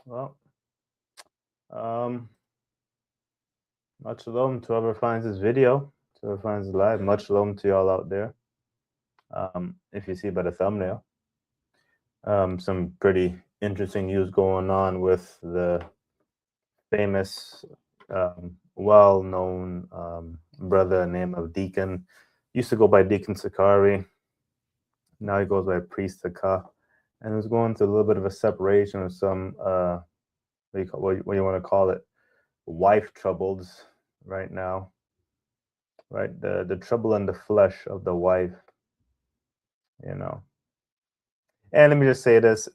Well, um, much shalom to whoever finds this video, to whoever finds it live. Much shalom to y'all out there. If you see by the thumbnail, some pretty interesting news going on with the famous, well-known brother named of Deacon. Used to go by Deacon Sakari. Now he goes by Priest Hakah, and was going through a little bit of a separation of some what you want to call it, wife troubles right now, right? The trouble in the flesh of the wife, you know. And let me just say this: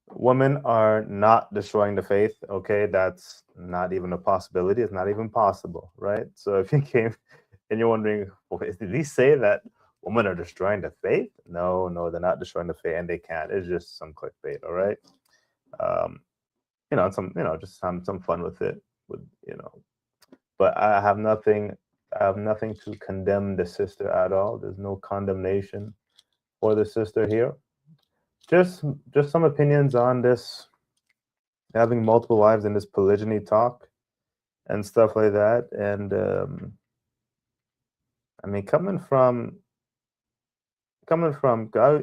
women are not destroying the faith. Okay, that's not even a possibility. It's not even possible, right? So if you came and you're wondering, did he say that women are destroying the faith? No, no, they're not destroying the faith, and they can't. It's just some clickbait, all right? Um, just some fun with it, with. But I have nothing to condemn the sister at all. There's no condemnation for the sister here. Just just some opinions on this having multiple wives and this polygyny talk and stuff like that. And I mean, I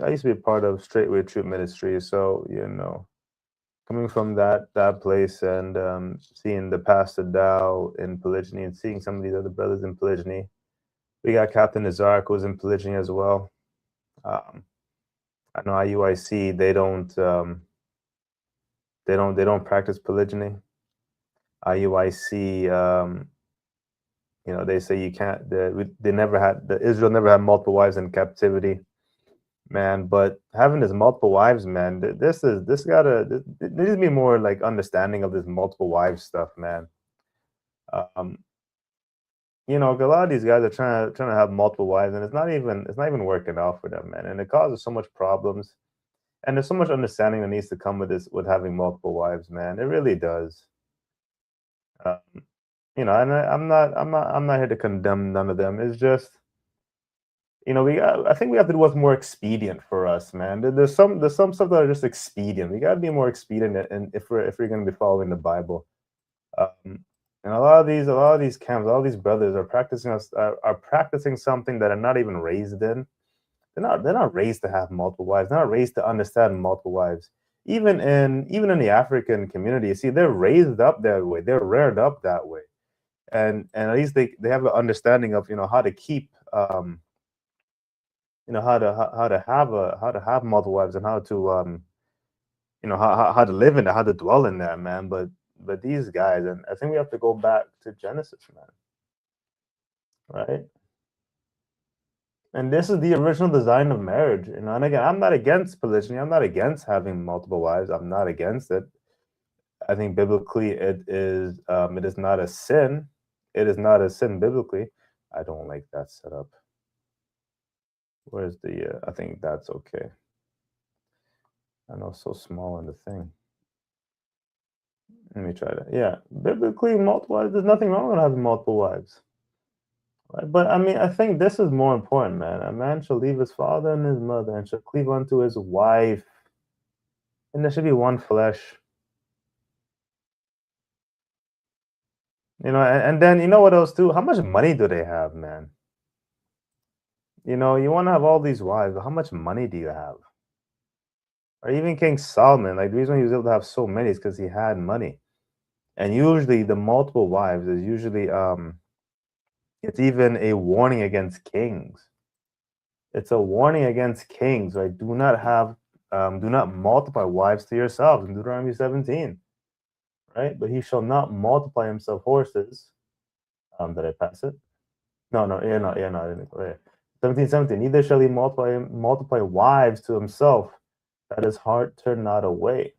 used to be a part of Straightway Troop Ministry, so coming from that place and seeing the Pastor Dow in polygyny and seeing some of these other brothers in polygyny. We got Captain Nazark who's in polygyny as well. Um, I know IUIC they don't practice polygyny. IUIC they say you can't. The Israel never had multiple wives in captivity, man. But having this multiple wives, man, there needs to be more like understanding of this multiple wives stuff, man. Um, a lot of these guys are trying to have multiple wives, and it's not even working out for them, man. And it causes so much problems. And there's so much understanding that needs to come with having multiple wives, man. It really does. Um, and I'm not here to condemn none of them. It's just, I think we have to do what's more expedient for us, man. There's some stuff that are just expedient. We gotta be more expedient, and if we're gonna be following the Bible. And a lot of these camps, all these brothers are practicing something that are not even raised in. They're not raised to have multiple wives. They're not raised to understand multiple wives. Even in the African community, you see, they're raised up that way. They're reared up that way, and at least they have an understanding of how to keep how to have multiple wives and how to how to live in it, how to dwell in that, man. But these guys, and I think we have to go back to Genesis, man. Right? And this is the original design of marriage, And again, I'm not against polygyny. I'm not against having multiple wives. I'm not against it. I think biblically it is not a sin. It is not a sin biblically. I don't like that setup. Where's the? I think that's okay. I know it's so small in the thing. Let me try that. Yeah, biblically, multiple wives. There's nothing wrong with having multiple wives. Right? But I mean, I think this is more important, man. A man shall leave his father and his mother and shall cleave unto his wife, and there should be one flesh. And then you know what else too? How much money do they have, man? You want to have all these wives, but how much money do you have? Or even King Solomon, like the reason he was able to have so many is because he had money. And usually the multiple wives is usually it's even a warning against kings. It's a warning against kings, right? Do not multiply wives to yourselves in Deuteronomy 17, right? But he shall not multiply himself horses. Did I pass it? No, no, yeah, no, I didn't. Oh, yeah. 17:17. Neither shall he multiply wives to himself, that his heart turn not away.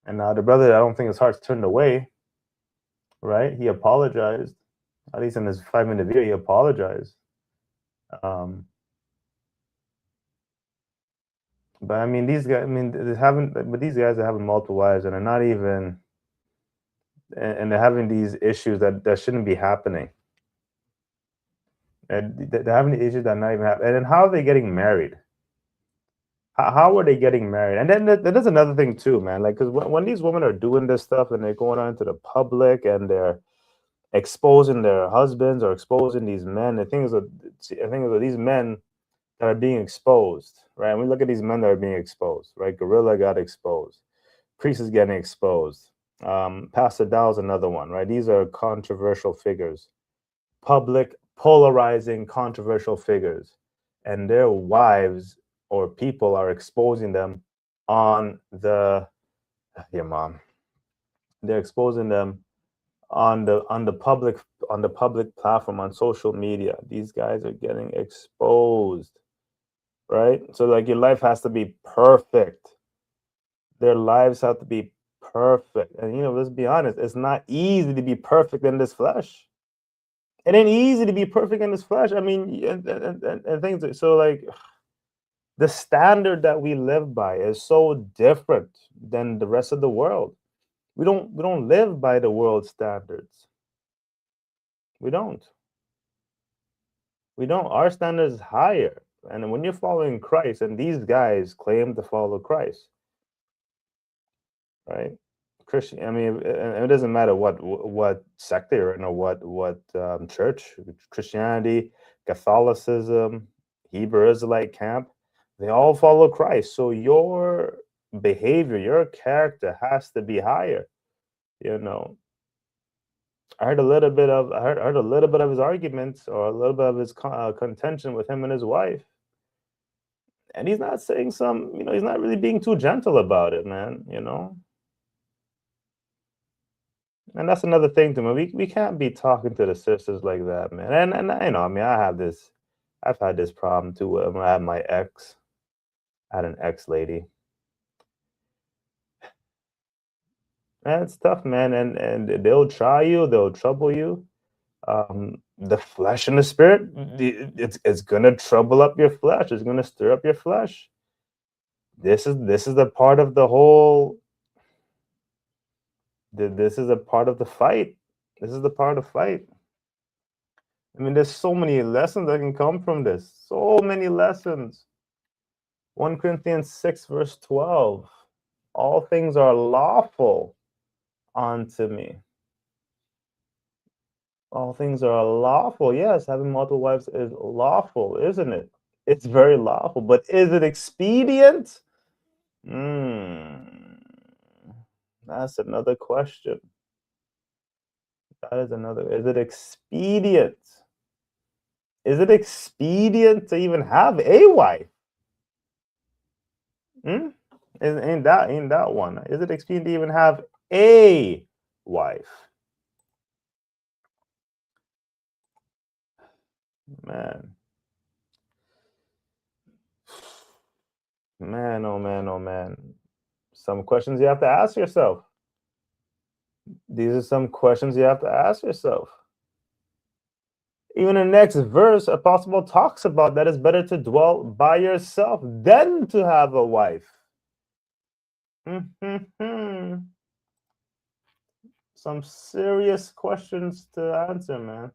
And now the brother, I don't think his heart's turned away, right? He apologized. At least in his 5-minute video, he apologized. Um, but I mean, these guys. I mean, but these guys are having multiple wives and are not even, and they're having these issues that shouldn't be happening. And they're having the issues that are not even happening. And then how are they getting married? How are they getting married? And then there's another thing too, man. Like, because when these women are doing this stuff and they're going out into the public and they're exposing their husbands or exposing these men, I think that these men that are being exposed, right? And we look at these men that are being exposed, right? Gorilla got exposed. Priest is getting exposed. Pastor Dow's another one, right? These are controversial figures, public, polarizing, controversial figures, and their wives or people are exposing them on your mom. They're exposing them on the public platform on social media. These guys are getting exposed, right? So like your life has to be perfect. Their lives have to be perfect. And let's be honest, it's not easy to be perfect in this flesh. It ain't easy to be perfect in this flesh. I mean, and things. So like the standard that we live by is so different than the rest of the world. We don't live by the world standards. We don't. We don't. Our standard is higher. And when you're following Christ, and these guys claim to follow Christ, right? Christian. I mean, it doesn't matter what sect they're in or what church, Christianity, Catholicism, Hebrew Israelite camp. They all follow Christ. So your behavior, your character has to be higher. You know, I heard a little bit of his arguments or a little bit of his contention with him and his wife, and he's not saying he's not really being too gentle about it, man. And that's another thing to me. We can't be talking to the sisters like that, man. And I mean, I've had this problem too. When I had my ex, I had an ex lady. Man, it's tough, man. And they'll try you, they'll trouble you. The flesh and the spirit, it's gonna trouble up your flesh. It's gonna stir up your flesh. This is a part of the whole. This is a part of the fight. This is the part of the fight. I mean, there's so many lessons that can come from this. So many lessons. 1 Corinthians 6, verse 12. All things are lawful unto me. All things are lawful. Yes, having multiple wives is lawful, isn't it? It's very lawful. But is it expedient? That's another question. That is another. Is it expedient? Is it expedient to even have a wife? Ain't that one? Is it expedient to even have a wife? Man, man, oh man, oh man. Some questions you have to ask yourself. These are some questions you have to ask yourself. Even the next verse, Apostle talks about that it's better to dwell by yourself than to have a wife. Some serious questions to answer, man.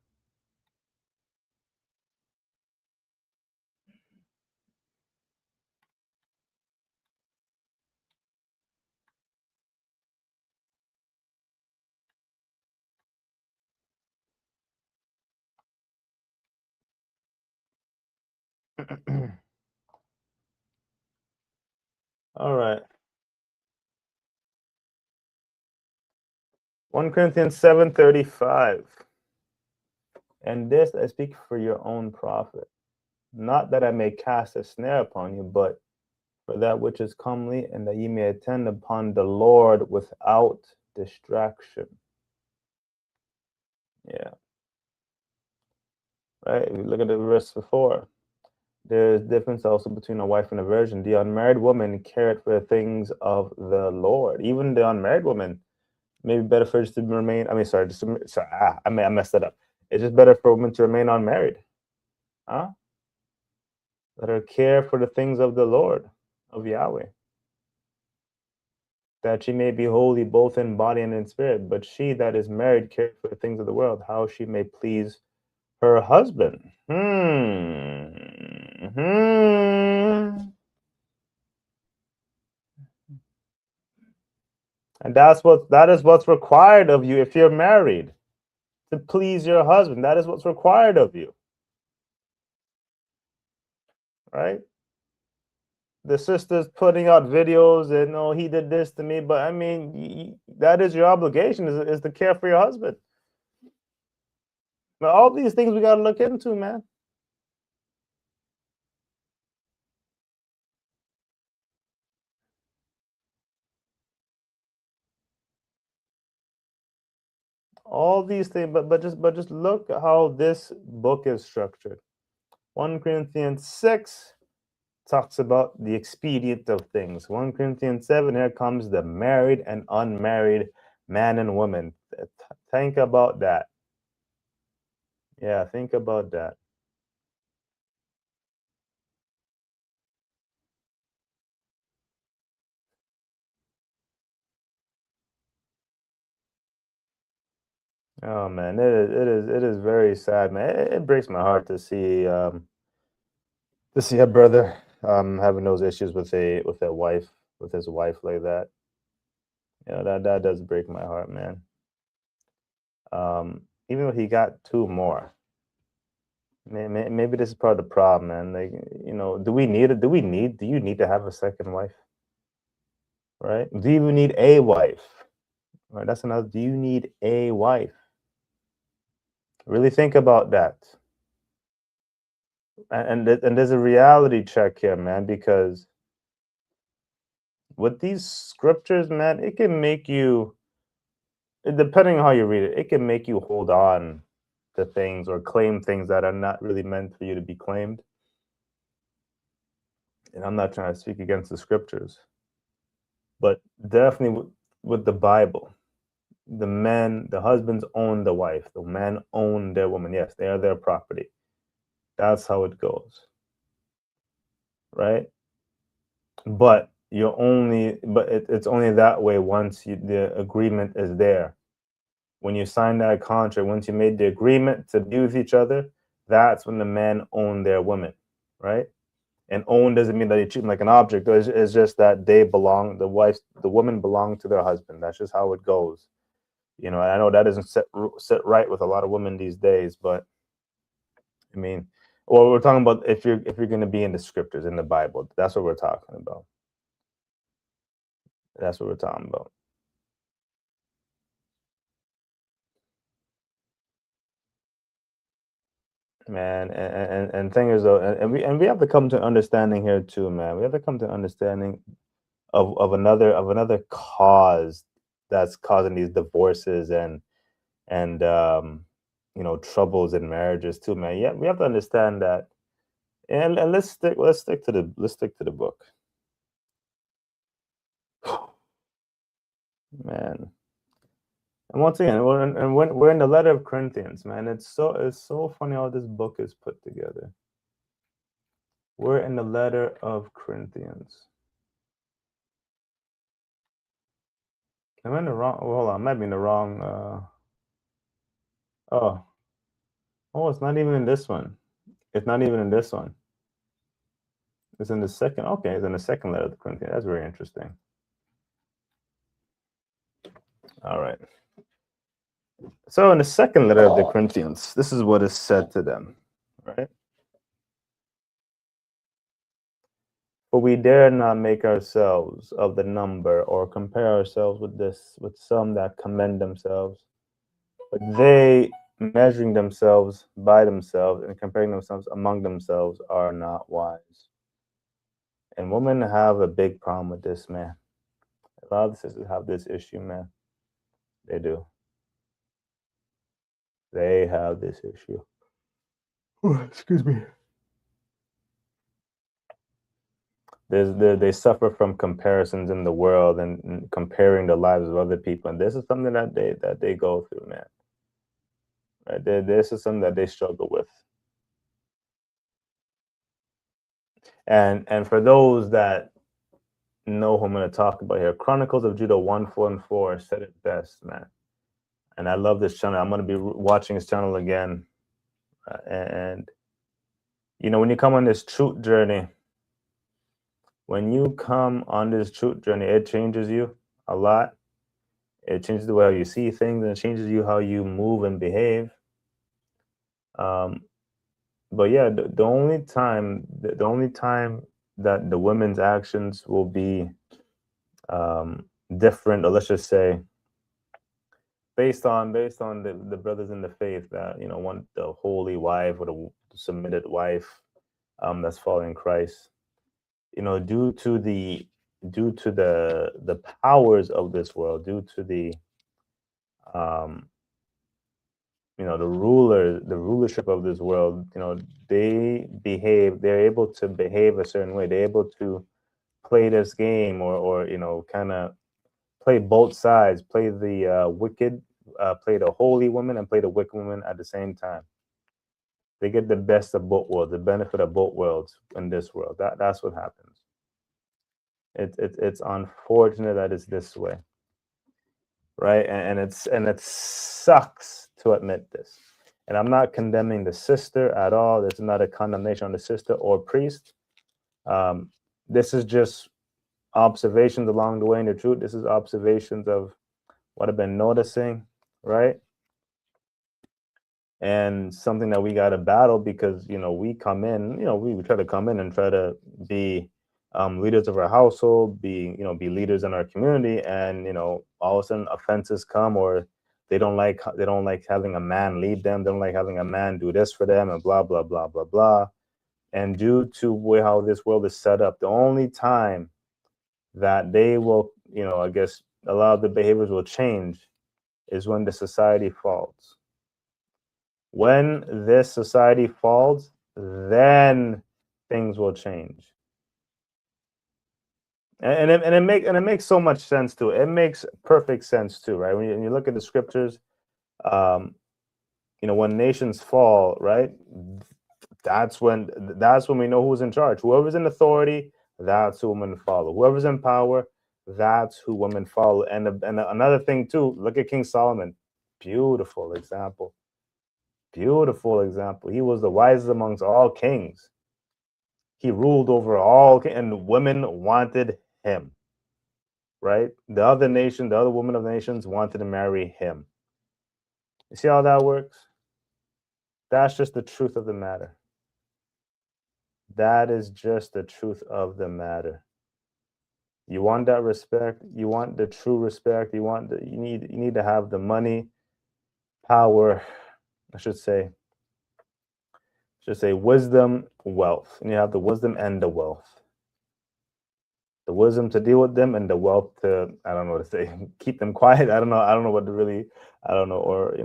All right. 1 Corinthians 7:35. And this I speak for your own profit, not that I may cast a snare upon you, but for that which is comely, and that ye may attend upon the Lord without distraction. Yeah. Right. If you look at the verse before, there's difference also between a wife and a virgin. The unmarried woman cared for the things of the Lord. Even the unmarried woman, maybe better for her just to remain. I mean, sorry, I messed that up. It's just better for a woman to remain unmarried. Huh? Let her care for the things of the Lord, of Yahweh, that she may be holy both in body and in spirit. But she that is married cares for the things of the world, how she may please her husband. And that is what's required of you if you're married, to please your husband. That is what's required of you, right? The sister's putting out videos and, oh, he did this to me, but I mean, that is your obligation, is to care for your husband. But all these things we got to look into, man. All these things, but just look at how this book is structured. 1 Corinthians 6 talks about the expedient of things. 1 Corinthians 7, here comes the married and unmarried man and woman. Think about that. Yeah, think about that. Oh man, it is very sad, man. It breaks my heart to see a brother having those issues with a wife, with his wife like that. That does break my heart, man. Even though he got two more, maybe this is part of the problem, man. Like, do we need it? Do you need to have a second wife, right? Do you even need a wife? Right, that's another. Do you need a wife? Really think about that. And there's a reality check here, man, because with these scriptures, man, it can make you, depending on how you read it, it can make you hold on to things or claim things that are not really meant for you to be claimed. And I'm not trying to speak against the scriptures, but definitely with the Bible, the husbands own the wife, the men own their woman. Yes, they are their property. That's how it goes, right? It's only that way once the agreement is there. When you sign that contract, once you made the agreement to be with each other, that's when the men own their woman, right? And own doesn't mean that you treat them like an object. It's just that the woman belong to their husband. That's just how it goes. I know that doesn't sit right with a lot of women these days, but I mean, well, we're talking about if you're going to be in the scriptures in the Bible. That's what we're talking about. That's what we're talking about. Man, and thing is though, and we have to come to understanding here too, man. We have to come to understanding of another cause that's causing these divorces and troubles in marriages too, man. Yeah, we have to understand that. And let's stick to the book, man. And once again, we're in the letter of Corinthians, man. It's so funny how this book is put together. We're in the letter of Corinthians. Am I in the wrong? Hold on, I might be in the wrong. Oh, oh, it's not even in this one. It's not even in this one. It's in the second. Okay, it's in the second letter of the Corinthians. That's very interesting. All right. So in the second letter of the Corinthians, this is what is said to them, right? For we dare not make ourselves of the number or compare ourselves with some that commend themselves, but they, measuring themselves by themselves and comparing themselves among themselves, are not wise. And women have a big problem with this, man. A lot of sisters have this issue, man. They do. They have this issue. Oh, excuse me. They suffer from comparisons in the world and comparing the lives of other people, and this is something that they go through, man. Right? This is something that they struggle with. And for those that know who I'm going to talk about here, Chronicles of Judah 1:4 said it best, man. And I love this channel. I'm going to be watching his channel again. And when you come on this truth journey, when you come on this truth journey, it changes you a lot. It changes the way you see things, and it changes you how you move and behave. But yeah, the only time that the women's actions will be different, or let's just say based on the brothers in the faith that want the holy wife or the submitted wife, that's following Christ, due to the powers of this world, due to um the rulership of this world, they're able to behave a certain way. They're able to play this game, or kind of play both sides, play the wicked, play the holy woman and play the wicked woman at the same time. They get the best of both worlds, the benefit of both worlds in this world. That's what happens. It's unfortunate that it's this way, right? And it sucks to admit this. And I'm not condemning the sister at all. There's not a condemnation on the sister or priest. This is just observations along the way in the truth. This is observations of what I've been noticing, right? And something that we got to battle, because we come in, we try to come in and try to be leaders of our household, be leaders in our community, and all of a sudden offenses come, or they don't like having a man lead them. They don't like having a man do this for them, and blah blah blah blah blah. And due to how this world is set up, the only time that they will, I guess a lot of the behaviors will change is when the society falls. When this society falls, then things will change. And it makes so much sense too. It makes perfect sense too, right? When you look at the scriptures, when nations fall, right? That's when we know who's in charge. Whoever's in authority, that's who women follow. Whoever's in power, that's who women follow. And another thing too, look at King Solomon. Beautiful example. Beautiful example. He was the wisest amongst all kings. He ruled over all, and women wanted him, right? The other women of the nations wanted to marry him. You see how that works? That's just the truth of the matter. That is just the truth of the matter. You want that respect. You want the true respect. You need to have the money, power, I should say wisdom, wealth. And you have the wisdom and the wealth. The wisdom to deal with them, and the wealth to, I don't know what to say, keep them quiet. I don't know what to really, I don't know, or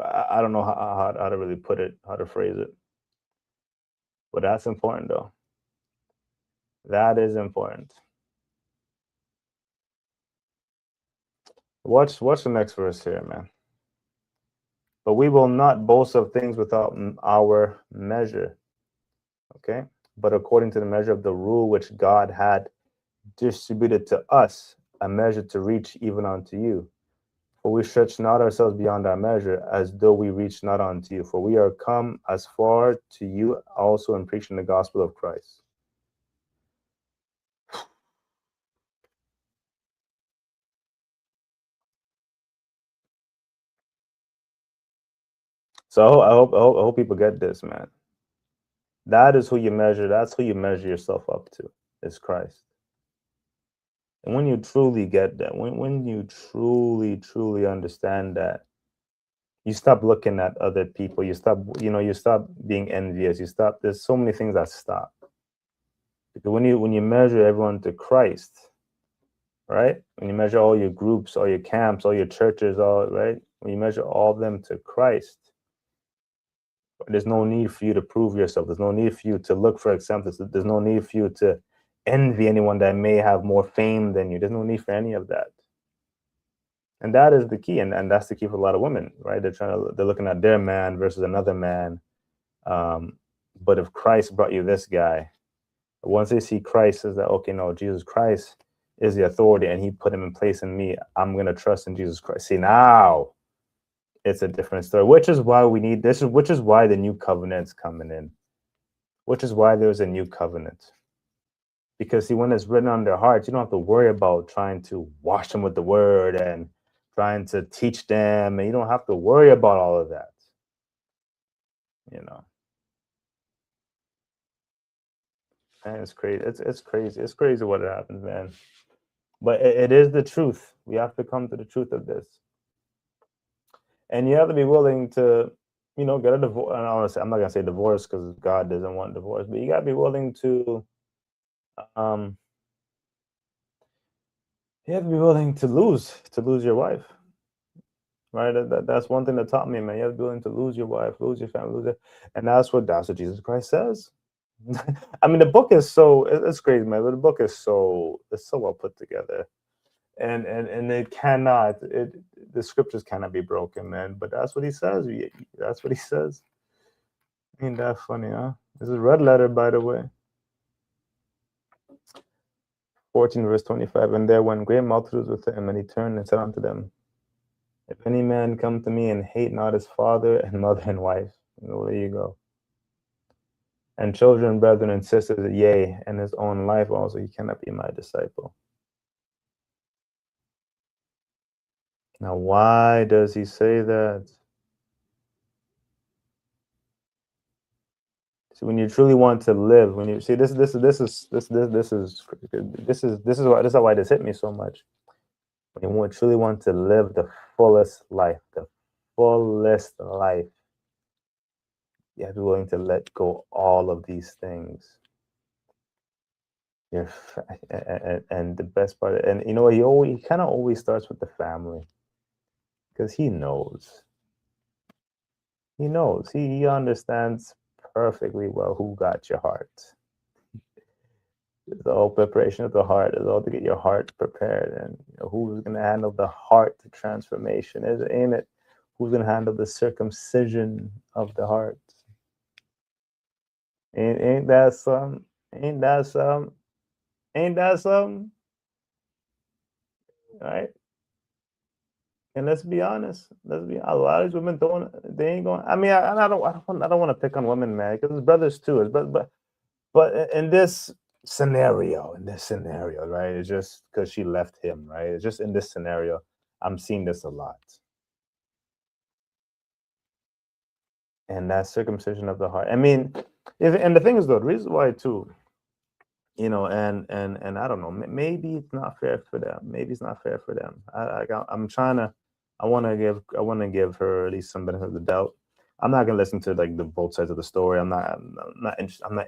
I don't know how to really put it, how to phrase it. But that's important though. That is important. Watch the next verse here, man. But we will not boast of things without our measure. Okay? But according to the measure of the rule which God had distributed to us, a measure to reach even unto you. For we stretch not ourselves beyond our measure, as though we reach not unto you. For we are come as far to you also in preaching the gospel of Christ. So I hope people get this, man. That is who you measure. That's who you measure yourself up to, is Christ. And when you truly get that, when you truly understand that, you stop looking at other people. You stop being envious. There's so many things that stop. Because when you measure everyone to Christ, right? When you measure all your groups, all your camps, all your churches, right? When you measure all of them to Christ, there's no need for you to prove yourself. There's no need for you to look for examples. There's no need for you to envy anyone that may have more fame than you. There's no need for any of that. And that is the key. And that's the key for a lot of women, right? They're looking at their man versus another man. But if Christ brought you this guy, once they see Christ, is that, okay, no, Jesus Christ is the authority and he put him in place in me, I'm going to trust in Jesus Christ. See, now it's a different story, which is why which is why the new covenant's coming in, which is why there's a new covenant. Because see, when it's written on their hearts, you don't have to worry about trying to wash them with the word and trying to teach them, and you don't have to worry about all of that. You know, and it's crazy. It's crazy. It's crazy what happens, man. But it is the truth. We have to come to the truth of this, and you have to be willing to, get a divorce. And honestly, I'm not gonna say divorce because God doesn't want divorce, but you gotta be willing to, um, you have to be willing to lose your wife. Right, that's one thing that taught me, man. You have to be willing to lose your wife, lose your family, lose it, and that's what Jesus Christ says. I mean, the book is it's crazy, man. But the book is it's so well put together, and it cannot the scriptures cannot be broken, man. But that's what he says. That's what he says. Ain't that funny, huh? This is red letter, by the way. 14 verse 25. And there went great multitudes with him, and he turned and said unto them, if any man come to me and hate not his father and mother and wife, there you go, and children, brethren, and sisters, yea, and his own life also, he cannot be my disciple. Now, why does he say that? See, when you truly want to live, when you see this is why this hit me so much. When you truly want to live the fullest life, you have to be willing to let go all of these things. And the best part, and you know what, he kind of always starts with the family, because he knows he understands perfectly well who got your heart. It's all preparation of the heart. It's all to get your heart prepared, and who's going to handle the heart transformation, ain't it? Who's going to handle the circumcision of the heart? Ain't that some? Ain't that some? Ain't that some? Right? And let's be honest. A lot of these women they ain't going. I mean, I don't want to pick on women, man, because it's brothers too. But in this scenario, right? It's just because she left him, right? It's just in this scenario, I'm seeing this a lot. And that circumcision of the heart. I mean, and the thing is, though, the reason why too, and I don't know, maybe it's not fair for them. Maybe it's not fair for them. I'm trying to, I want to give her at least some benefit of the doubt. I'm not gonna listen to like the both sides of the story. I'm not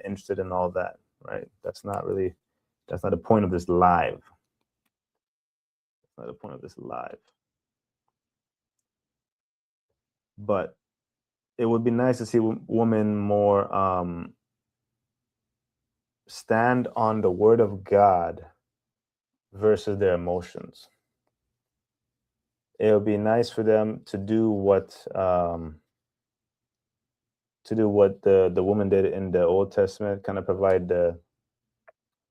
interested in all that. Right? That's not the point of this live. That's not the point of this live. But it would be nice to see women more stand on the word of God versus their emotions. It would be nice for them to do what the woman did in the Old Testament, kind of provide the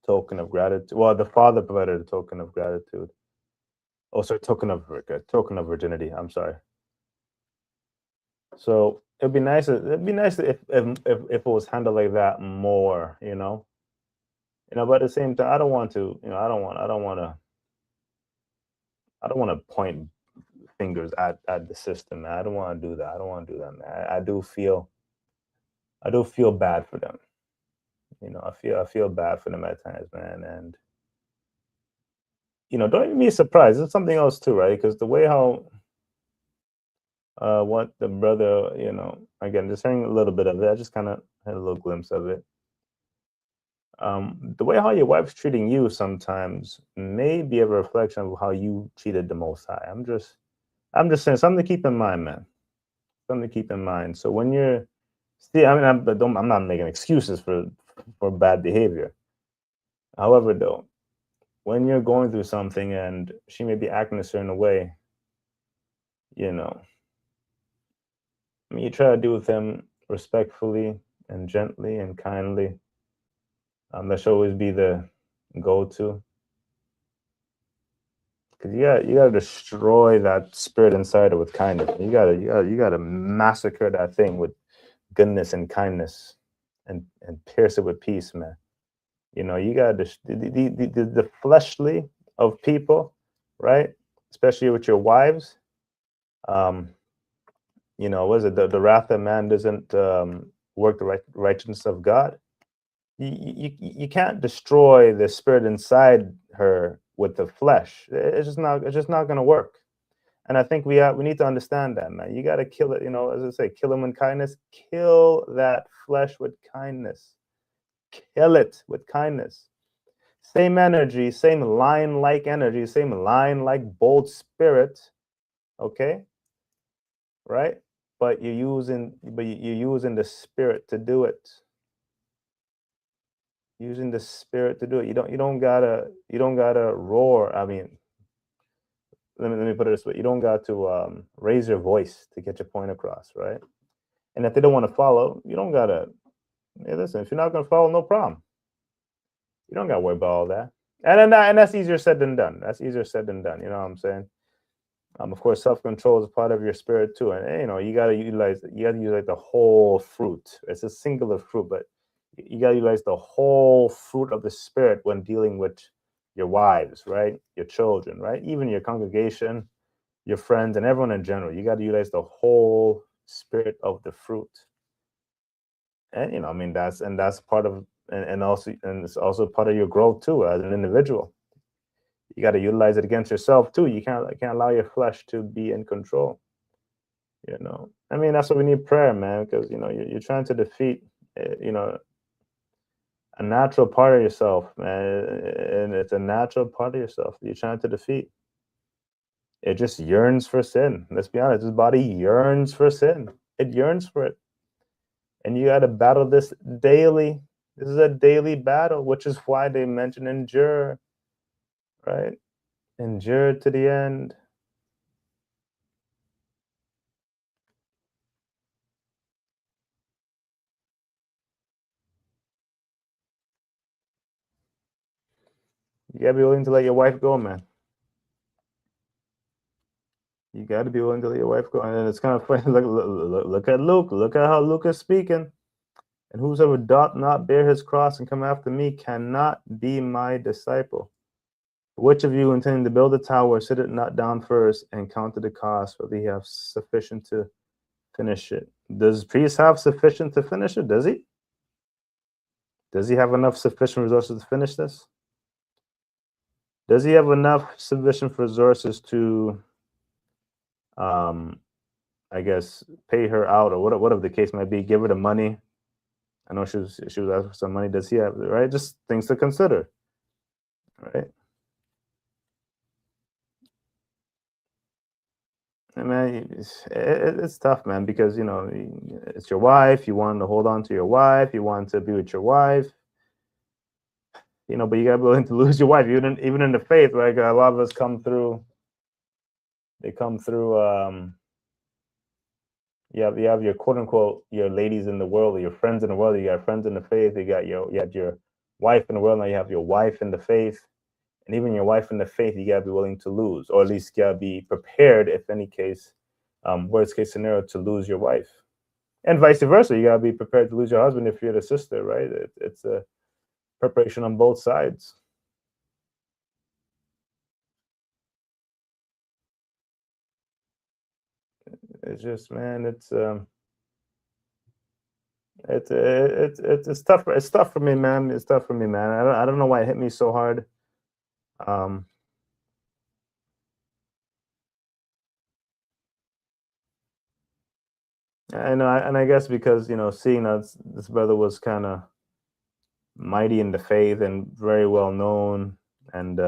token of gratitude. Well, the father provided a token of gratitude. Oh, sorry, token of virginity. I'm sorry. So it'd be nice. It'd be nice if it was handled like that more. But at the same time, I don't want to. I don't want to point fingers at the system, man. I don't want to do that. I don't want to do that, man. I do feel bad for them. I feel bad for them at times, man. And don't even be surprised. It's something else too, right? Because the way how what the brother, again, just hearing a little bit of it, I just kind of had a little glimpse of it. The way how your wife's treating you sometimes may be a reflection of how you treated the Most High. I'm just saying, something to keep in mind, man. Something to keep in mind. So when you're, I'm not making excuses for bad behavior. However, though, when you're going through something and she may be acting a certain way, you try to deal with them respectfully and gently and kindly. That should always be the go-to. Because you gotta destroy that spirit inside her with kindness. You gotta massacre that thing with goodness and kindness, and pierce it with peace, man. You know, you got the fleshly of people, right? Especially with your wives. Um, you know, was it the wrath of man doesn't work the righteousness of God? You can't destroy the spirit inside her with the flesh. It's just not going to work. And I think we need to understand that, man. You got to kill it. You know, as I say, kill him with kindness. Kill that flesh with kindness. Kill it with kindness. Same energy, same lion-like energy, same lion-like bold spirit. Okay, right? But you're using the spirit to do it. Using the spirit to do it. You don't gotta roar. I mean, let me put it this way: you don't got to raise your voice to get your point across, right? And if they don't want to follow, you don't gotta. Hey, listen, if you're not gonna follow, no problem. You don't gotta worry about all that. And that's easier said than done. That's easier said than done. You know what I'm saying? Of course, self control is part of your spirit too, and you know you gotta utilize the whole fruit. It's a singular fruit, but you gotta utilize the whole fruit of the spirit when dealing with your wives, right? Your children, right? Even your congregation, your friends, and everyone in general. You gotta utilize the whole spirit of the fruit, and you know, I mean, that's part of, and it's also part of your growth too as an individual. You got to utilize it against yourself too. You can't allow your flesh to be in control. You know, I mean, that's what we need prayer, man, because you know you're trying to defeat, you know, a natural part of yourself, man, and it's a natural part of yourself that you're trying to defeat. It just yearns for sin. Let's be honest, this body yearns for sin. It yearns for it, and you got to battle this daily. This is a daily battle, which is why they mention endure, right? Endure to the end. You gotta be willing to let your wife go, man. You got to be willing to let your wife go. And it's kind of funny. Look at Luke. Look at how Luke is speaking. And whosoever doth not bear his cross and come after me cannot be my disciple. Which of you intending to build a tower, sit it not down first and count the cost, whether he have sufficient to finish it? Does Priest have sufficient to finish it? Does he? Does he have enough sufficient resources to finish this? Does he have enough sufficient resources to um I guess pay her out, or whatever the case might be, give her the money. I know she was asking for some money. Does he have, right? Just things to consider, right? And man, it's tough, man, because you know it's your wife. You want to hold on to your wife. You want to be with your wife. You know, but you gotta be willing to lose your wife, even in the faith. Like a lot of us come through. They come through. You have your quote unquote your ladies in the world, or your friends in the world. You got friends in the faith. You had your wife in the world. Now you have your wife in the faith, and even your wife in the faith. You gotta be willing to lose, or at least you gotta be prepared, if any case, worst case scenario, to lose your wife, and vice versa. You gotta be prepared to lose your husband if you're the sister, right? It's a preparation on both sides. It's just, man, it's tough. It's tough for me, man. It's tough for me, man. I don't know why it hit me so hard. Um, and I guess because seeing that this brother was kind of mighty in the faith and very well known, and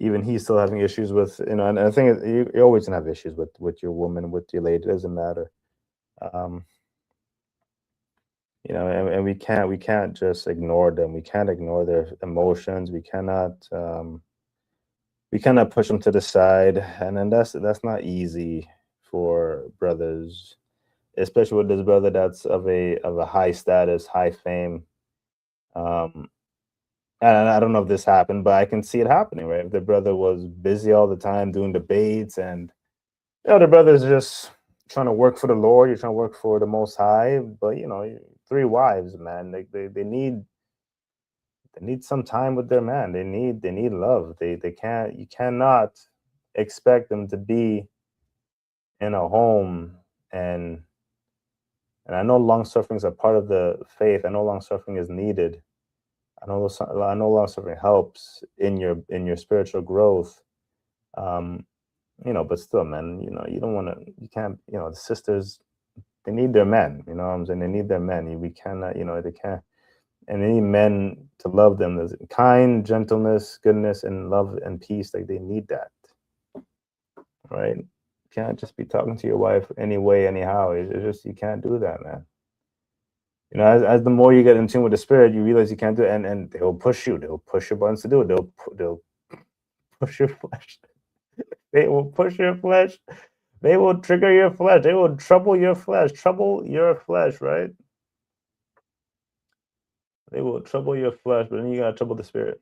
even he's still having issues with and I think you're always gonna have issues with your woman, with your lady. It doesn't matter. Um, and we can't just ignore them. We can't ignore their emotions. We cannot push them to the side, and then that's not easy for brothers, especially with this brother that's of a high status, high fame. Um, and I don't know if this happened, but I can see it happening, right? If the brother was busy all the time doing debates, and the brother's just trying to work for the Lord, you're trying to work for the Most High, but three wives, man, they They need some time with their man. They need love. You cannot expect them to be in a home and I know long suffering is a part of the faith. I know long suffering is needed. I know long suffering helps in your spiritual growth. Um, but still, man, you don't want to. You can't. The sisters, they need their men. You know what I'm saying? They need their men. We cannot. They can't. And they need men to love them. There's kind, gentleness, goodness, and love and peace. Like they need that, right? You can't just be talking to your wife anyway, anyhow. It's just you can't do that, man. As the more you get in tune with the spirit, you realize you can't do it, and they'll push you. They'll push your buttons to do it. They'll push your flesh. They will push your flesh. They will trigger your flesh. They will trouble your flesh. Trouble your flesh, right? They will trouble your flesh, but then you gotta trouble the spirit.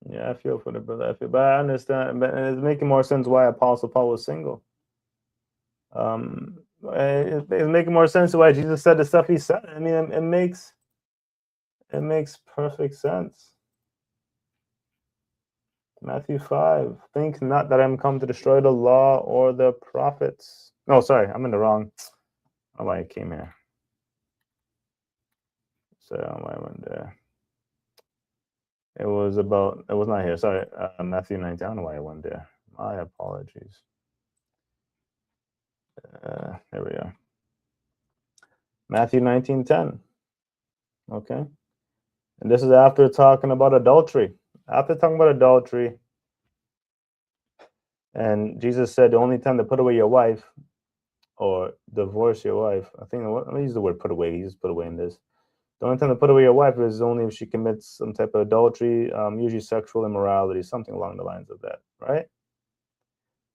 Yeah, I feel for the brother. But I understand. But it's making more sense why Apostle Paul was single. It's making more sense why Jesus said the stuff he said. I mean, it makes perfect sense. Matthew 5. Think not that I'm come to destroy the law or the prophets. No, sorry, I'm in the wrong. I don't know why I came here. So I went there. It was not here. Sorry, Matthew 19. I don't know why I went there. My apologies. There we are. Matthew 19:10. Okay. And this is after talking about adultery. After talking about adultery, and Jesus said the only time to put away your wife or divorce your wife, I think, let me use the word put away. He just put away in this. The only time to put away your wife is only if she commits some type of adultery, usually sexual immorality, something along the lines of that, right?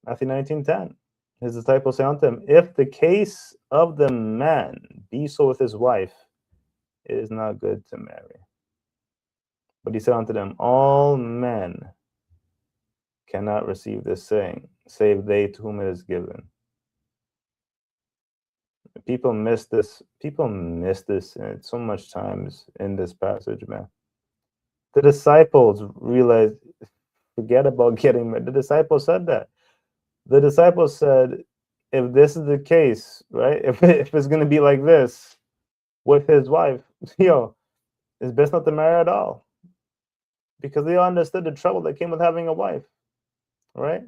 Matthew 19:10. His disciples say unto him, if the case of the man be so with his wife, it is not good to marry. But he said unto them, all men cannot receive this saying, save they to whom it is given. People miss this. People miss this so much times in this passage, man. The disciples realized, forget about getting married. The disciples said that. The disciples said, if this is the case, right? If it's going to be like this with his wife, it's best not to marry at all. Because they understood the trouble that came with having a wife, right?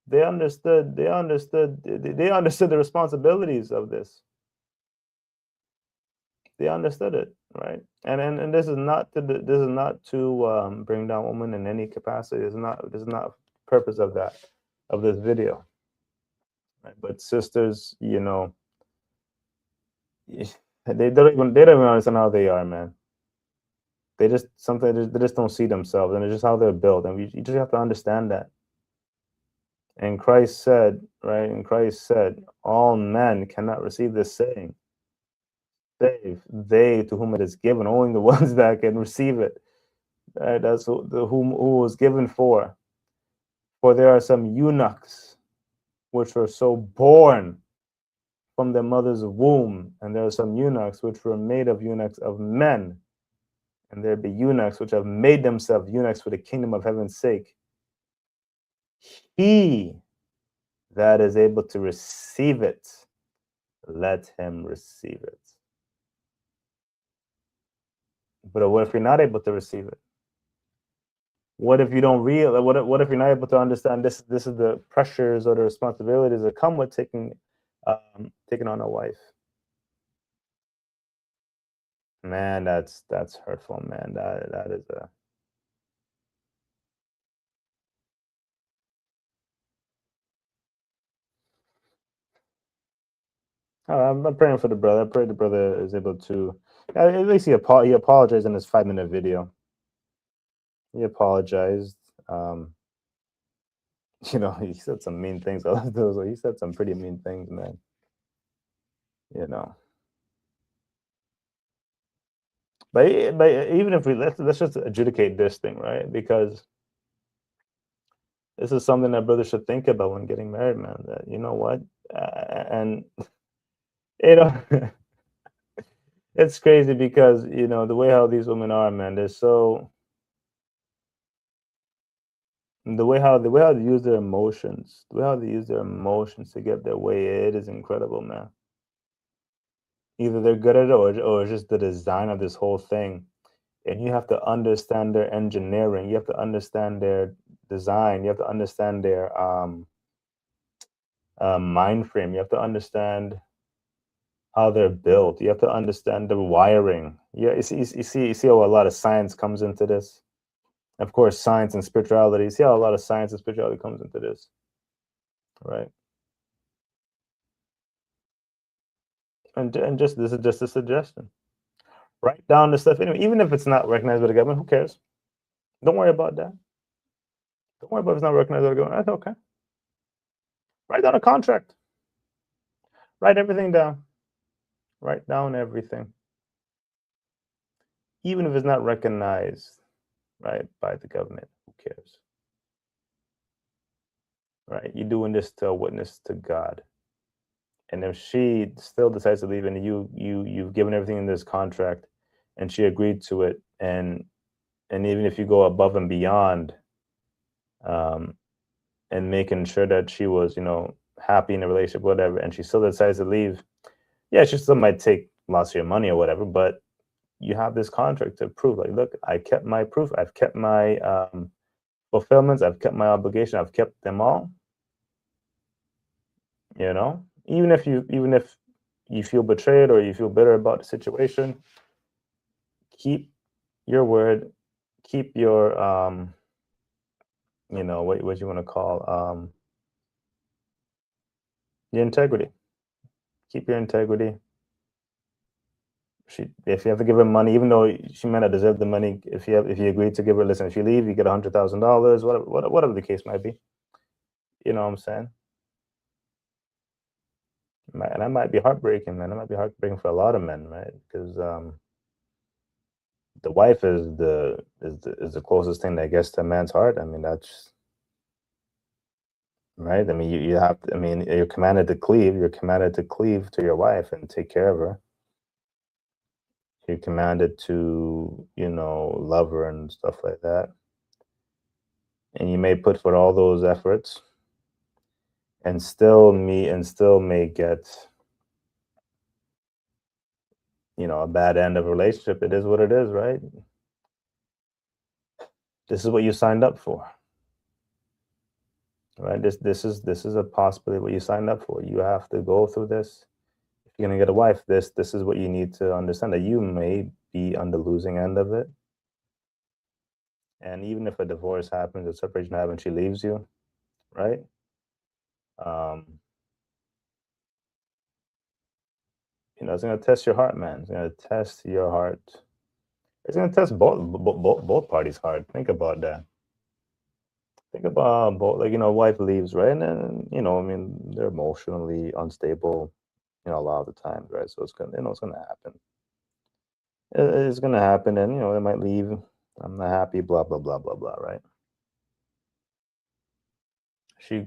They understood the responsibilities of this. They understood it, right? And this is not to bring down women in any capacity. This is not purpose of this video. Right? But sisters, they don't even understand how they are, man. They just don't see themselves, and it's just how they're built, and you just have to understand that. And Christ said, right? And Christ said, all men cannot receive this saying, save they to whom it is given. Only the ones that can receive it. Right? That's who was given for. For there are some eunuchs which were so born from their mother's womb, and there are some eunuchs which were made of eunuchs of men, and there be eunuchs which have made themselves eunuchs for the kingdom of heaven's sake. He that is able to receive it, let him receive it. But what if you're not able to receive it? What if you don't realize? What if you're not able to understand this? This is the pressures or the responsibilities that come with taking on a wife. Man, that's hurtful, man. That is a. I'm praying for the brother. I pray the brother is able to. At least he apologized in his 5-minute video. He apologized. He said some mean things. He said some pretty mean things, man. But even if let's just adjudicate this thing, right? Because this is something that brothers should think about when getting married, man. That you know what, and you know, it's crazy because the way how these women are, man. They're so the way how they use their emotions, the way how they use their emotions to get their way. It is incredible, man. Either they're good at it, or it's just the design of this whole thing. And you have to understand their engineering. You have to understand their design. You have to understand their mind frame. You have to understand how they're built. You have to understand the wiring. Yeah, you see how a lot of science comes into this. Of course, science and spirituality. You see how a lot of science and spirituality comes into this, right? And just this is just a suggestion. Write down the stuff anyway, even if it's not recognized by the government. Who cares? Don't worry about that. Don't worry about if it's not recognized by the government. That's okay. Write down a contract. Write everything down. Write down everything, even if it's not recognized, right, by the government. Who cares, right? You're doing this to a witness to God, and if she still decides to leave, and you've given everything in this contract, and she agreed to it, and even if you go above and beyond, um, and making sure that she was, happy in the relationship, whatever, and she still decides to leave, yeah, she still might take lots of your money or whatever, but you have this contract to prove, like, look, I kept my proof, I've kept my fulfillments, I've kept my obligation, I've kept them all. Even if you feel betrayed or you feel bitter about the situation, keep your word, keep your what you want to call your integrity. Keep your integrity. If you have to give her money, even though she might not deserve the money, if you agreed to give her, listen, if you leave, you get $100,000, whatever the case might be. You know what I'm saying? And that might be heartbreaking, man. That might be heartbreaking for a lot of men, right? Because the wife is the closest thing that gets to a man's heart. I mean, that's right. I mean, you have. I mean, you're commanded to cleave. You're commanded to cleave to your wife and take care of her. You're commanded to, love her and stuff like that. And you may put forth all those efforts, and still may get, a bad end of a relationship. It is what it is, right? This is what you signed up for, right? This is a possibility what you signed up for. You have to go through this. If you're gonna get a wife, this is what you need to understand, that you may be on the losing end of it. And even if a divorce happens, a separation happens, she leaves you, right? Um, it's gonna test your heart, man. It's gonna test your heart. It's gonna test both parties' heart. Think about that. Think about both, like, wife leaves, right? And then, I mean, they're emotionally unstable, a lot of the times, right? So it's gonna happen. It's gonna happen, and they might leave. I'm not happy, blah blah blah blah blah, right? She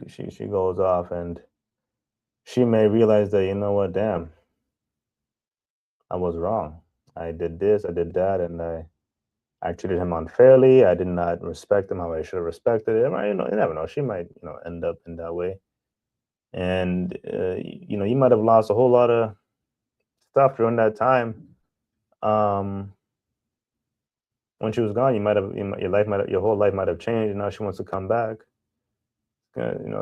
goes off, and she may realize that, what, damn, I was wrong. I did this, I did that, and I treated him unfairly. I did not respect him how I should have respected him. You never know. She might, end up in that way, and you might have lost a whole lot of stuff during that time. Um, when she was gone, your whole life might have changed, and now she wants to come back.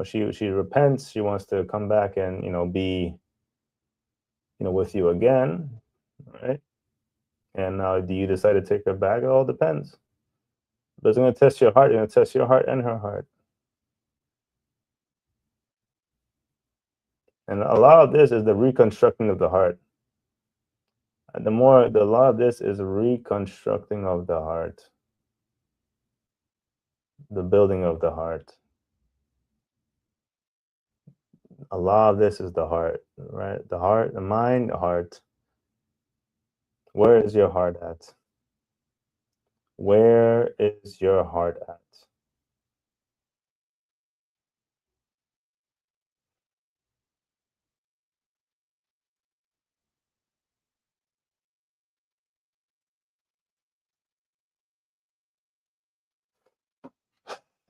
She repents. She wants to come back and, be, with you again, right? And now, do you decide to take her back? It all depends. But it's going to test your heart. It's going to test your heart and her heart. And a lot of this is the reconstructing of the heart. And a lot of this is reconstructing of the heart, the building of the heart. A lot of this is the heart, right? The heart, the mind, the heart. Where is your heart at? Where is your heart at?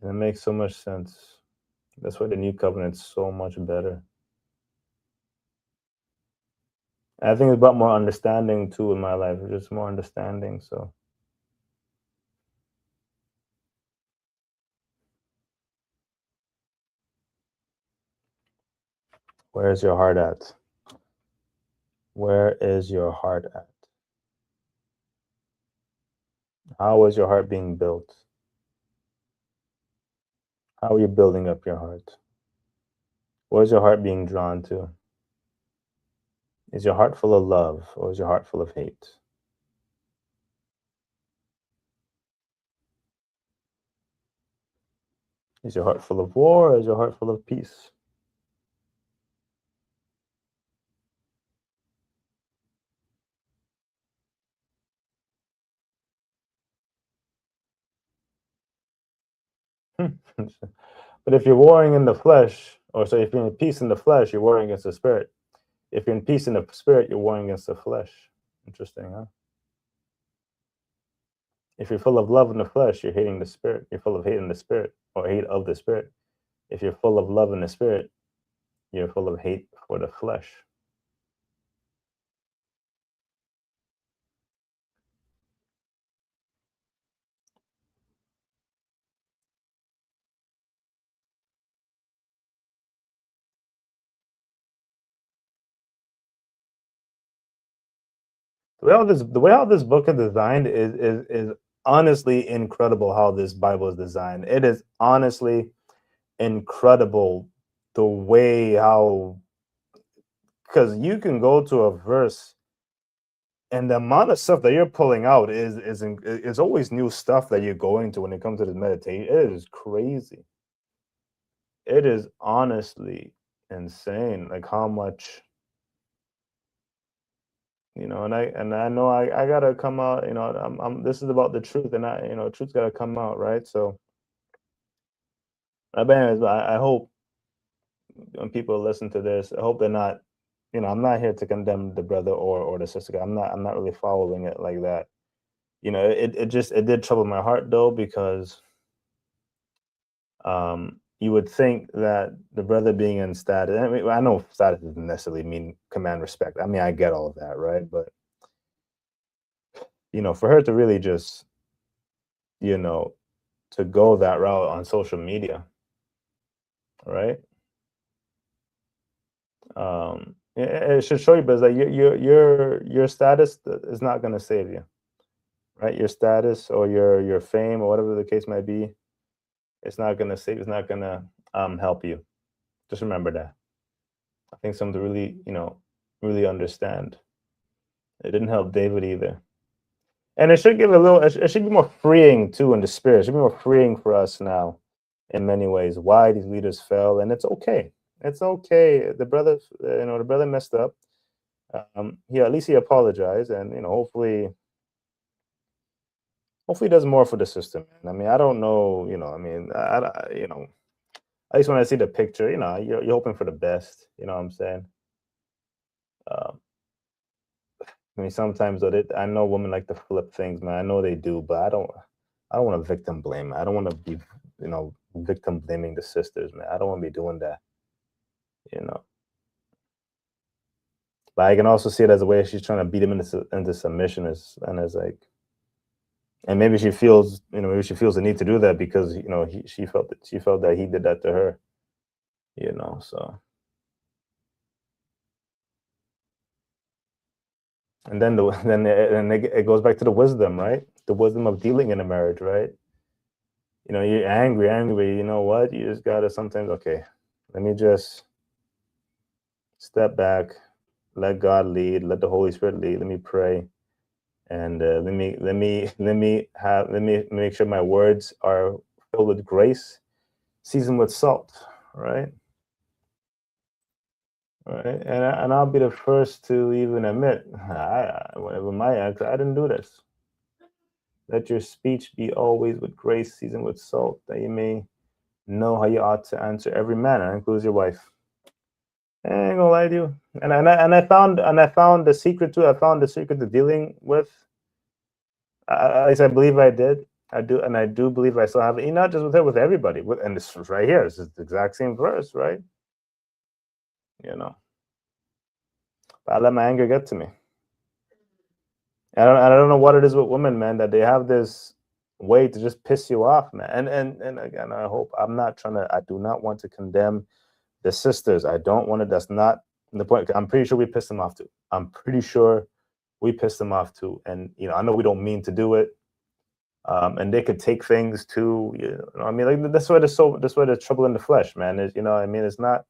That makes so much sense. That's why the new covenant's so much better. I think it's about more understanding too in my life, just more understanding. So where's your heart at? Where is your heart at? How is your heart being built? How are you building up your heart? Where's your heart being drawn to? Is your heart full of love or is your heart full of hate? Is your heart full of war or is your heart full of peace? But if you're warring in the flesh, or so if you're in peace in the flesh, you're warring against the spirit. If you're in peace in the spirit, you're warring against the flesh. Interesting, huh? If you're full of love in the flesh, you're hating the spirit. You're full of hate in the spirit, or hate of the spirit. If you're full of love in the spirit, you're full of hate for the flesh. The way how this book is designed is honestly incredible. How this Bible is designed, it is honestly incredible. The way how, because you can go to a verse and the amount of stuff that you're pulling out is always new stuff that you're going to when it comes to this meditation. It is crazy. It is honestly insane, like how much, and I know I gotta come out. I'm this is about the truth, and truth's gotta come out, right? So, I hope when people listen to this, I hope they're not. I'm not here to condemn the brother or the sister. I'm not really following it like that. It did trouble my heart though, because you would think that the brother being in status. I mean, I know status doesn't necessarily mean command respect. I mean, I get all of that, right? But for her to really just, you know, to go that route on social media, right? It should show you, but it's like your status is not going to save you, right? Your status or your fame or whatever the case might be, it's not going to save. It's not going to help you. Just remember that. I think some to really, really understand. It didn't help David either. And it should give a little, it should be more freeing too in the spirit. It should be more freeing for us now in many ways why these leaders fell. And it's okay. It's okay. The brother messed up. At least he apologized, and hopefully he does more for the system. Man. I mean, I don't know. I mean, at least when I see the picture, you're hoping for the best. You know what I'm saying? Um, I mean, sometimes I know women like to flip things, man. I know they do, but I don't. I don't want to victim blame. I don't want to be, victim blaming the sisters, man. I don't want to be doing that. You know, but I can also see it as a way she's trying to beat him into submission, and as like, and maybe she feels the need to do that because she felt that he did that to her. So, and then it goes back to the wisdom, right? The wisdom of dealing in a marriage, right? You're angry, but you know what? You just gotta sometimes, okay, let me just step back, let God lead, let the Holy Spirit lead. Let me pray, and let me make sure my words are filled with grace, seasoned with salt, right? Right, and I'll be the first to even admit, with my ex, I didn't do this. Let your speech be always with grace, seasoned with salt, that you may know how you ought to answer every man, and includes your wife. I ain't gonna lie to you. And I found the secret too. I found the secret to dealing with. At least I believe I did. I do, and I do believe I still have it. Not just with her, with everybody. And this is right here. This is the exact same verse, right? You know. But I let my anger get to me. I don't know what it is with women, man, that they have this way to just piss you off, man. And again, I hope I'm not trying to. I do not want to condemn the sisters. I don't want to. That's not the point. I'm pretty sure we pissed them off too. I'm pretty sure we pissed them off too. And I know we don't mean to do it. And they could take things too. I mean, like that's why there's trouble in the flesh, man. Is I mean, it's not.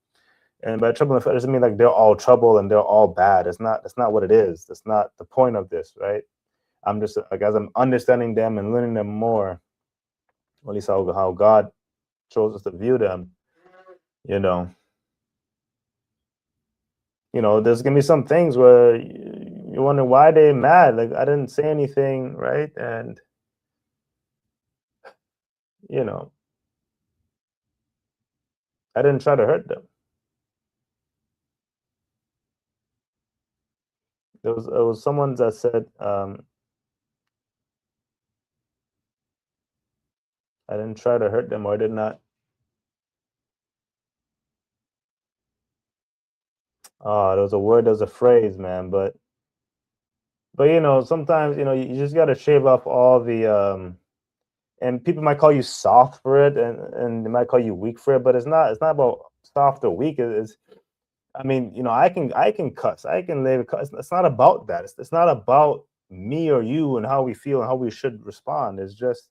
And by trouble in the flesh doesn't mean like they're all trouble and they're all bad. It's not. That's not what it is. That's not the point of this, right? I'm just like, as I'm understanding them and learning them more, at least how God chose us to view them. There's gonna be some things where you wonder why they're mad. Like I didn't say anything, right? And I didn't try to hurt them. It was someone that said, I didn't try to hurt them, or I did not. Oh, there was a word, there's a phrase, man. But sometimes you just got to shave off all the and people might call you soft for it, and they might call you weak for it, but it's not about soft or weak. I mean, I can cuss, I can live cuss. It's not about that. It's not about me or you and how we feel and how we should respond. It's just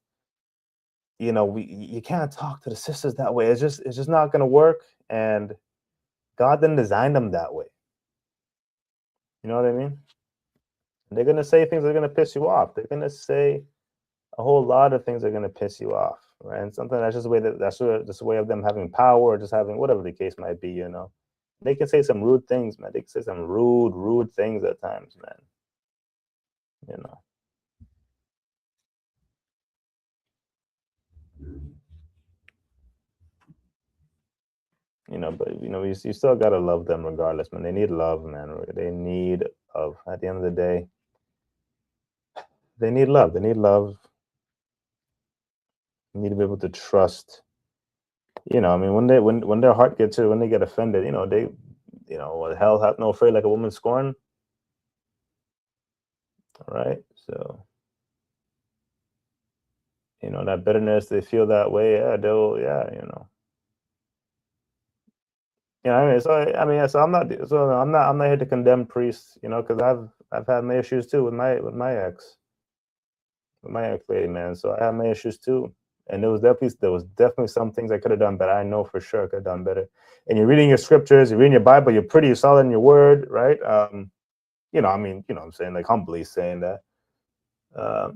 you can't talk to the sisters that way. It's just not gonna work, and God didn't design them that way. You know what I mean? They're gonna say things that are gonna piss you off. They're gonna say a whole lot of things that are gonna piss you off, right? And sometimes that's just the way that's just a way of them having power, or just having whatever the case might be. They can say some rude things, man. They can say some rude things at times, man. You know. But you still gotta love them regardless, man. They need love, man. They need love. At the end of the day, they need love. They need love. You need to be able to trust. I mean, when their heart gets hurt, when they get offended, they, hell hath no afraid like a woman scorned. Right? So, that bitterness, they feel that way. Yeah, so I'm not here to condemn priests, because I've had my issues too with my ex, lady, man. So I have my issues too, and there was definitely some things I could have done better. I know for sure I could have done better. And you're reading your scriptures, you're reading your Bible, you're pretty solid in your word, right? I'm saying, like, humbly saying that.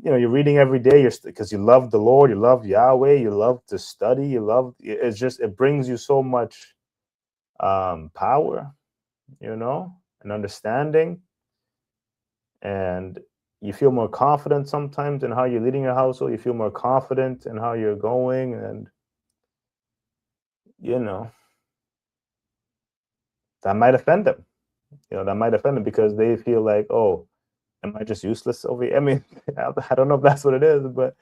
You're reading every day, because you love the Lord, you love Yahweh, you love to study, it brings you so much power, and understanding, and you feel more confident sometimes in how you're leading your household. You feel more confident in how you're going, and that might offend them. That might offend them because they feel like, oh, am I just useless over here? I mean, I don't know if that's what it is, but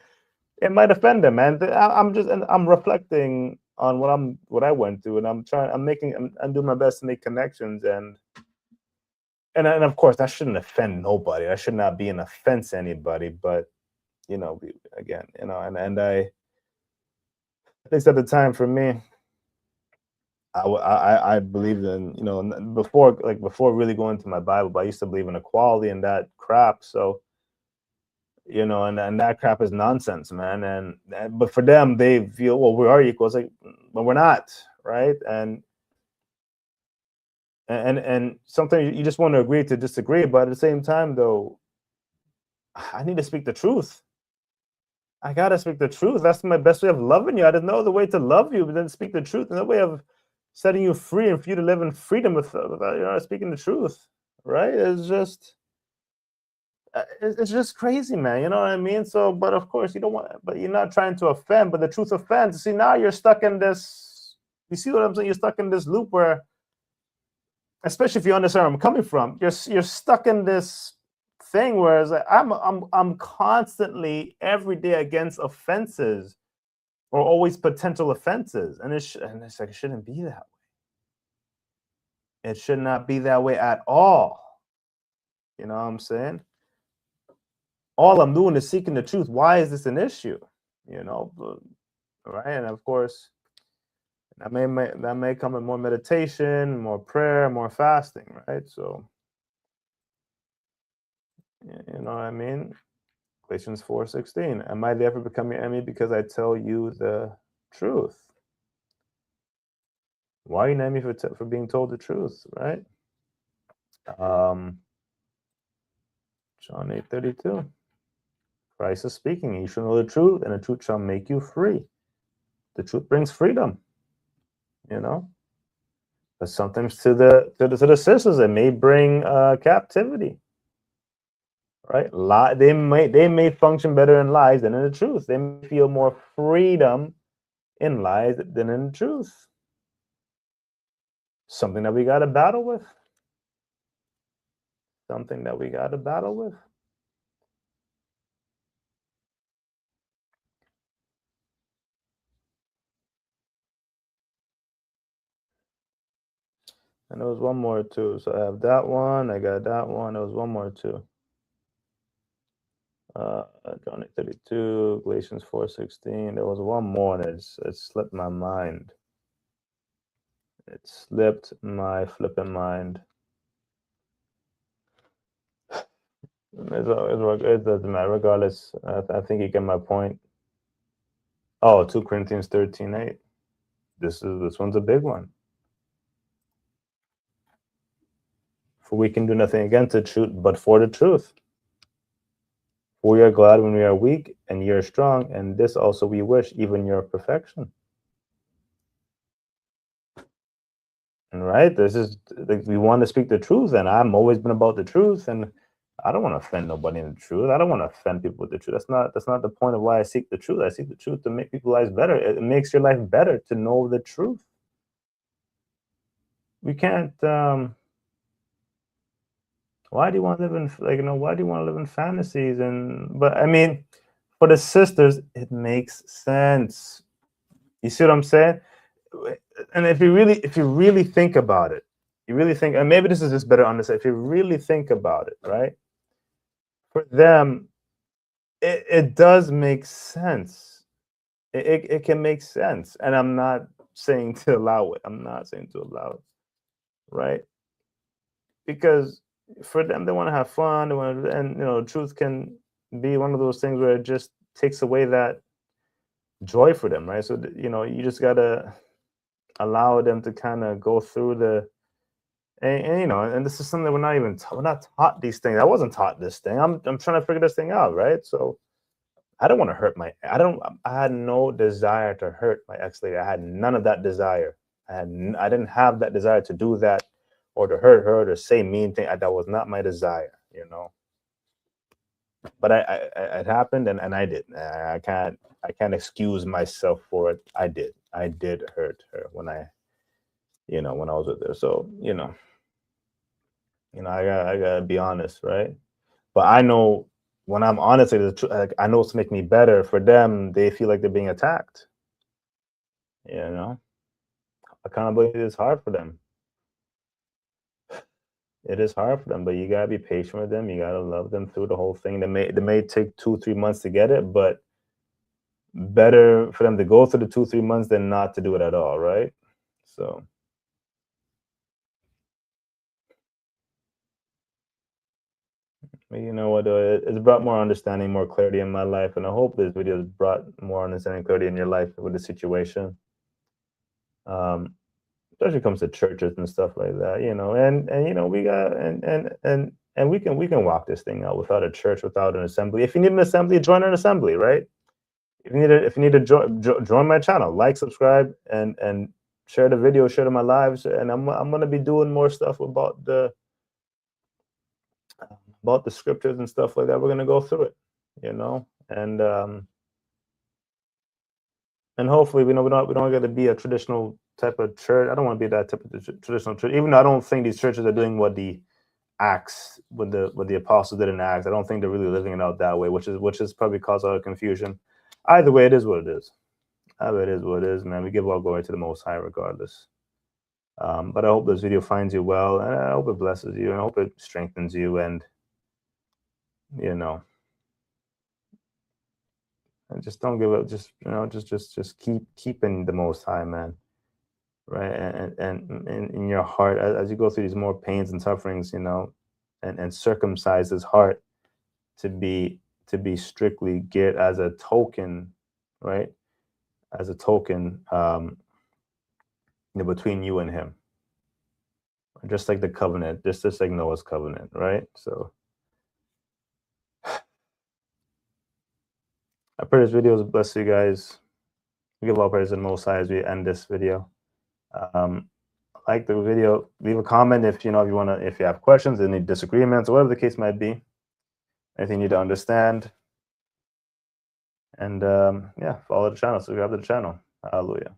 it might offend them, man. I'm reflecting on what I went through, and I'm doing my best to make connections, and of course that shouldn't offend nobody. I should not be an offense to anybody, but again, and I, at least at the time for me, I believed in, before really going to my Bible, but I used to believe in equality and that crap. So, and that crap is nonsense, man. But for them, they feel, well, we are equals, like, but we're not, right? And sometimes you just want to agree to disagree, but at the same time, though, I need to speak the truth. I gotta speak the truth. That's my best way of loving you. I didn't know the way to love you, but then speak the truth. And the way of setting you free and for you to live in freedom without speaking the truth, right? It's just, It's just crazy, man. You know what I mean? So, but of course, you don't want, but you're not trying to offend, but the truth offends. See, now you're stuck in this. You see what I'm saying? You're stuck in this loop where, especially if you understand where I'm coming from, you're stuck in this thing where it's like, I'm constantly every day against offenses or always potential offenses, and it's like it shouldn't be that way. It should not be that way at all. You know what I'm saying? All I'm doing is seeking the truth. Why is this an issue? You know, right? And of course, that may come in more meditation, more prayer, more fasting, right? So, you know what I mean? Galatians 4:16. Am I therefore become your enemy because I tell you the truth? Why are you an enemy for being told the truth, right? John 8:32. Christ is speaking. You shall know the truth, and the truth shall make you free. The truth brings freedom. You know, but sometimes to the sisters, it may bring captivity. Right? They may function better in lies than in the truth. They may feel more freedom in lies than in the truth. Something that we got to battle with. Something that we got to battle with. And there was one more too. So I have that one. I got that one. There was one more too. John 8:32, Galatians 4:16. There was one more that it slipped my mind. It slipped my flipping mind. It doesn't matter. Regardless, I think you get my point. Oh, 2 Corinthians 13:8. This one's a big one. For we can do nothing against the truth, but for the truth. For we are glad when we are weak, and ye are strong, and this also we wish, even your perfection. And right, this is like we want to speak the truth, and I've always been about the truth, and I don't want to offend nobody in the truth. I don't want to offend people with the truth. That's not the point of why I seek the truth. I seek the truth to make people's lives better. It makes your life better to know the truth. We can't. Why do you want to live in why do you want to live in fantasies? But I mean, for the sisters, it makes sense. You see what I'm saying? And if you really think about it, you really think, and maybe this is just better understood. If you really think about it, right? For them, it does make sense. It can make sense, and I'm not saying to allow it. I'm not saying to allow it, right? Because for them, they want to have fun. They want to, and truth can be one of those things where it just takes away that joy for them, right? So you just gotta allow them to kind of go through and this is something we're not taught these things. I wasn't taught this thing. I'm trying to figure this thing out, right? So I don't want to hurt I had no desire to hurt my ex lady. I had none of that desire. I didn't have that desire to do that or to hurt her or to say mean things. That was not my desire, but it happened, and I did. I can't excuse myself for it. I did hurt her when I was with her. So I gotta be honest, right? But I know when I'm honest, like, I know it's to make me better. For them, they feel like they're being attacked. Accountability is hard for them. It is hard for them, but you gotta be patient with them. You gotta love them through the whole thing. They may take 2-3 months to get it, but better for them to go through the 2-3 months than not to do it at all, right? So. You know what? It's brought more understanding, more clarity in my life, and I hope this video has brought more understanding, clarity in your life with the situation. Especially when it comes to churches and stuff like that, and we got and we can walk this thing out without a church, without an assembly. If you need an assembly, join an assembly, right? If you need to join my channel, like, subscribe, and share the video, share to my lives, and I'm gonna be doing more stuff about about the scriptures and stuff like that, we're gonna go through it, you know, and hopefully we don't get to be a traditional type of church. I don't want to be that type of traditional church, even though I don't think these churches are doing what the Acts, what the apostles did in Acts. I don't think they're really living it out that way, which is probably caused a lot of confusion. Either way, it is what it is. Either it is what it is, man. We give all glory to the Most High, regardless. But I hope this video finds you well, and I hope it blesses you, and I hope it strengthens you, and you know, and just don't give up. Just just keeping the Most High, man. Right, and in your heart, as you go through these more pains and sufferings, you know, and circumcise his heart to be strictly geared as a token, right, as a token, between you and him, just like the covenant, just like Noah's covenant, right? So I pray this video has blessed you guys. We give all praise to the Most High as we end this video. Like the video, leave a comment if you have questions, any disagreements, or whatever the case might be, anything you need to understand. And yeah, follow the channel, subscribe to the channel. Hallelujah.